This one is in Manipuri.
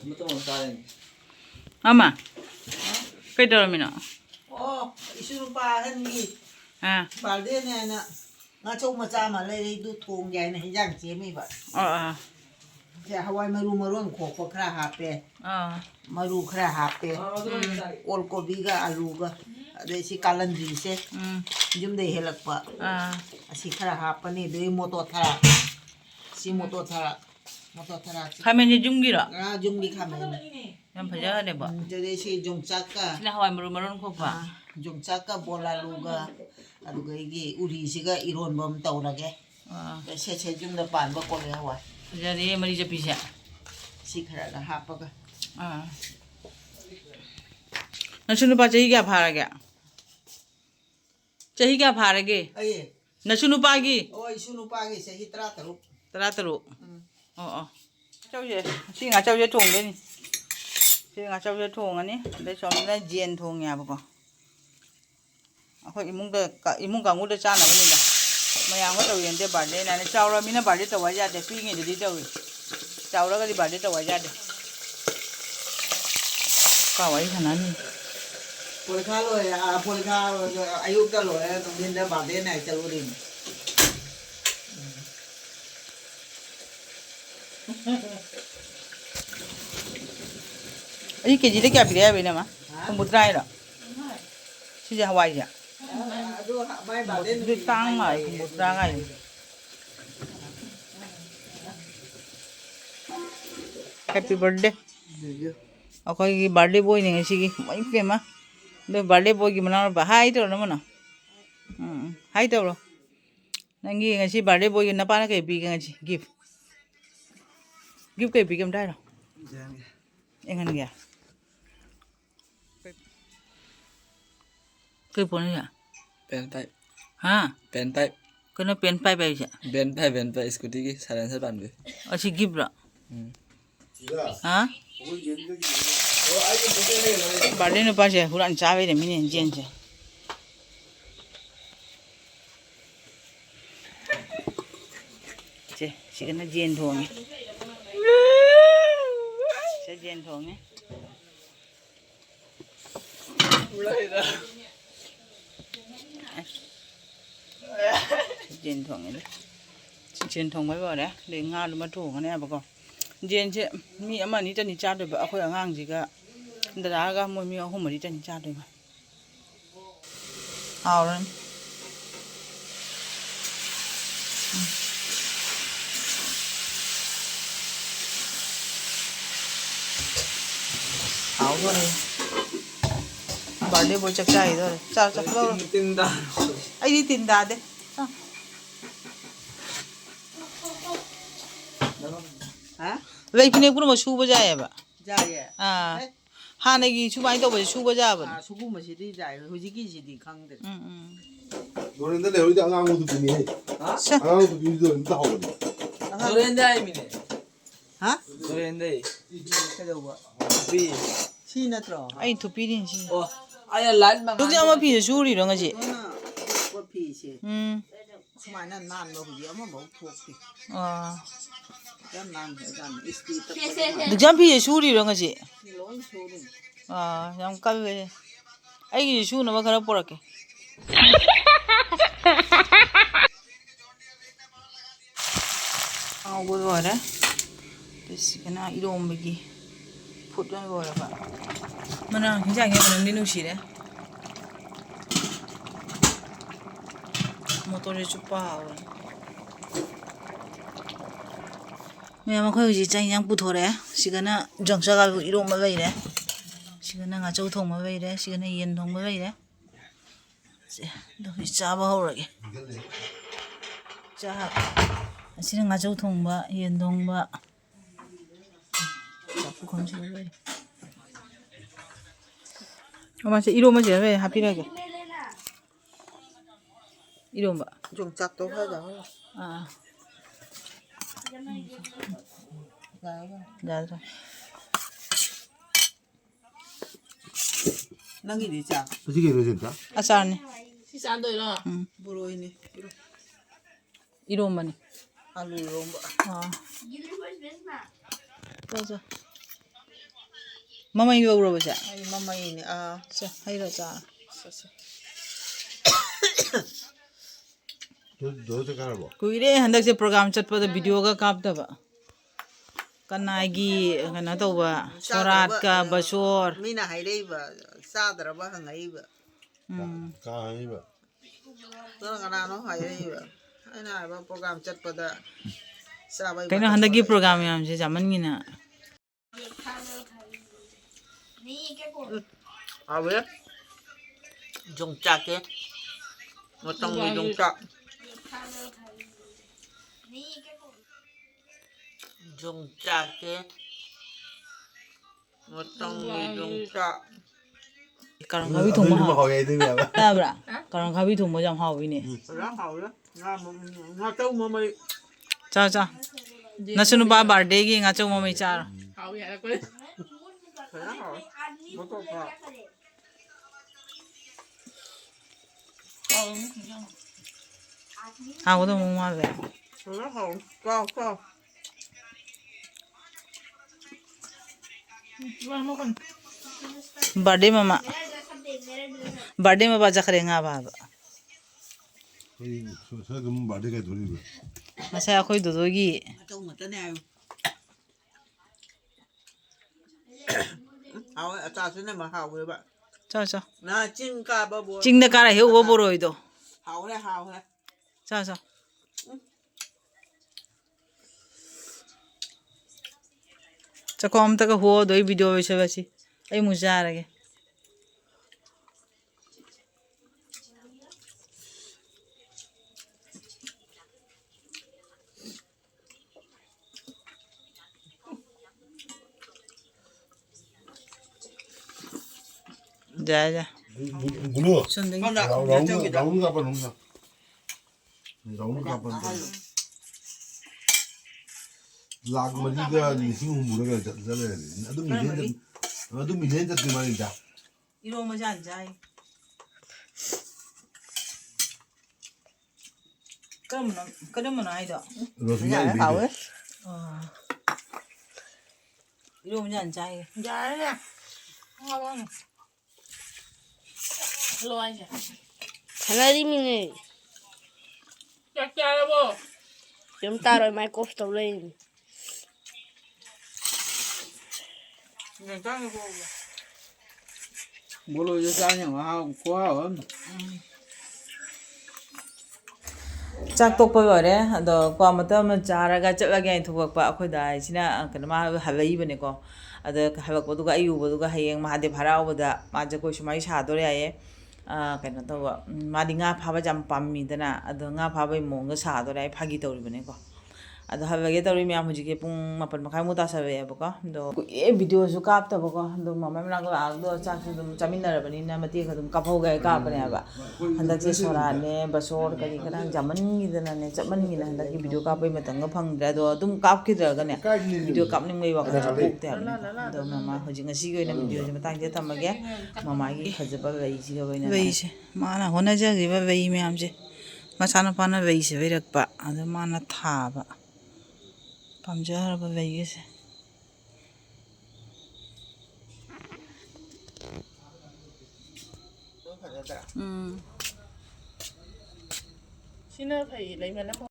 Betul masalah. Ama. Kau dah mina. Oh, isu lupa kan ni. Ah. Balde ni na. Ngachou macam mana le itu thong jai ni yang cemi ba. Oh. Saya Hawaii maru kok kera hape. Maru kera hape. Ol kobi ga alu ga. Ada si kalandri se. Jum deh helak pa. Si kera hapa ni deh motor thara. Si motor thara. Motor thara. Kami ni junggira. Junggi kami. Yang paja ada ba. Jadi si jungcaka. Sila Hawaii maru kok pa. Jungcaka bola luga. Aduga igi uri siga iron bom tau lagi. Saya jum depan bakol ya Hawaii. Jadi mari je pisah. Si kera dah hapa ga. Nasun lupa cahaya apa lagi? Cahaya apa lagi? Aye. Nasun lupa lagi. Oh, isu lupa lagi saya terlalu. Terlalu. Oh. Cakap je. Si ngacau je thong ni. Si ngacau je thong ni. Ada somai jen thong ya apa? Aku imung kamu dah cana ni dah. Mayang aku tahu yang dia balik. Nana cawra mina balik tahu aja deh. Pingi jadi tahu. Cawra kali balik tahu aja deh. Kawai sana ni. Polikalo ya, polikalo ayuk kalau ya, tungguin dah balik naik calurin. Ini keji dia apa dia bina mah? Kemudian ada. Sejak Hawaii ya. Aduh, mai balik. Itu tang mah kemudian aja. Happy birthday. Aku ini birthday boy ni sih, mai pema. Deh birthday boy gimana? Bahaya itu orang mana? Hai itu orang. Nanti ngasih birthday boy ni apa nak kepi ngasih gift. Gift kepi kem dah lo. Engan dia. Kepi ni ya? Pen pipe. Ha? Pen pipe. Kena pen pipe aja. Pen pipe scooty ki silencer ban be. Asyik gift lah. Ha? Birthday ni pas ya, hulan cawe ni mini jen je. Je, si kena jen thong ni. Si jen thong ni. Mulai dah. Jen thong ni. Jen thong mai bao dah. Để ngao lu matu kan ya bako. Jen je, mi ama Nita ni chat ba. Aku yang ngang juga. Daraga mo mi aku mari tan chat ba. Auran. Auran. Birthday boy cakap itu. Cakap lo. Tinda. Ay tinda deh. Ha? Lagi ni pun masuk baca ba. Jaya. Hana gi cuba itu masuk baca ba. Suku masih di jaya, hujiki sih di kang deh. 너는 근데 여기 안 가고도 되니? 안 가고도 비도 안 나오거든. Surenda ini. Ha? Surenda. Kado ba? Pi. Si na tro. Ay tu pirin sih. Oh, ayah lain bang. Duk jangan pi suri dong aja. Ko pi si. Semana nan lo hujiki ama mau thok ti. Dan nan dan isti tak. Duk jangan pi suri dong aja. Ni long suri. Yang kau ni. Ay gi suri nama kerap porak ke. Gue gora. Terus kena irom lagi. Putran gora pak. Mana jangan mana ni nusi deh. Motornya cepat. Memang kau uji jangan yang putar deh. Sikana jangsa kalau irom macam ni. Sikana ngacau thong macam ni. Sikana yen thong macam ni. Dah bisa bawa lagi. Jah. Asyik ngacau thong ba, yen thong ba. Aku konsep lagi. Macam irom macam ni, happy lagi. Irom ba. Jom cak tu saja. Dah. Nangi di cak. 어떻게 이래 진짜? Asal ni. Si sandoy lah. Buru ini. Irom ba ni? Alu romba. Dah. Mama you over with that. Mama in So, I don't know. 너 색깔 봐. Kuire handakse program chat pada video ka kap da ba. Kanai kana to ba. Sorat ka basor. Mina haideiba sadraba hangaiba. 까이봐. Nang kanano haideiba. Aina ba program chat pada sabai. Kaino handaki program yam je jaman gi na. Awe. Jong chake. Motong ni jong chak. Jong chake. Motong ni jong chak. Karang khabi thong ma. hỏi thế nào? Ta bra. Karang khabi thong ma jam hao wi ne. Ra hao ra. Nga chau ma mai. Cha cha. Nasunu ba birthday gi nga chau ma mai char. Hao ya ko. Ra hao. Mo to pa. Ha wo to mo ma ve. Ra hao. Cao cao. Birthday mama. Birthday ma ba jakhre nga ba. 이 소금 마르게 돌리고. Masai akhoi do gi. Chau ma tane ayo. Hao ta sine ma hao we ba. Cha cha. Na ching ka ba bo. Ching da kara he wo boroi do. Hao ra hao ra. Cha cha. Chakom ta ka ho do video we se basi. Ai mu ja ra ge. Ja ja. 물어. Chundeng. 나오는가 봐, 농사. 나오는가 봐. lag maliga ni singu muraga zalale. Adu milenda de malinda. Iro ma jan jai. Kadam na ai do. Rosemary Hao baby. á. Iro ma jan jai. Dạ nè. Salarimine. Chắc chắn là bố. Chúng ta rồi mai cốp tàu lên. Bố lôi cho sao nhỉ mà hao quá hả? Chak tok pa bare ado kwa mata ma chara ga chala ga thubak pa akhoi dai sina kana ma halai bane ko ada habak bodu ga ayu bodu ga hayeng ma de bharao boda ma je ko shumai sa dore aye kana to ma di nga pha ba jam pammi dana ado nga pha bai mong ga sa dore ai phagi tori bane ko ado habage tori mi amuji ke pung mapan makai muta sa be ba ko do e video su kap ta ba ko do mama mna ga do chak su dum chamin na bani na mati ka dum kapho ga ka bane ba handa che sora ne basor ka ni kana jaman gi dana ne chaman gi na handa ki video kap bai matang ga phang da do dum kap ki da ga ne video kap ni mai wa ka buk ta do mama hoji ngasi ga na video ji matang je tamage mama gi khajaba bai ji ga bai na bai se mana hona ja gi ba bai me am je masana pana bai se bai rak pa ado mana tha ba pamjar ba bai se Xin phẩy lấy mà nó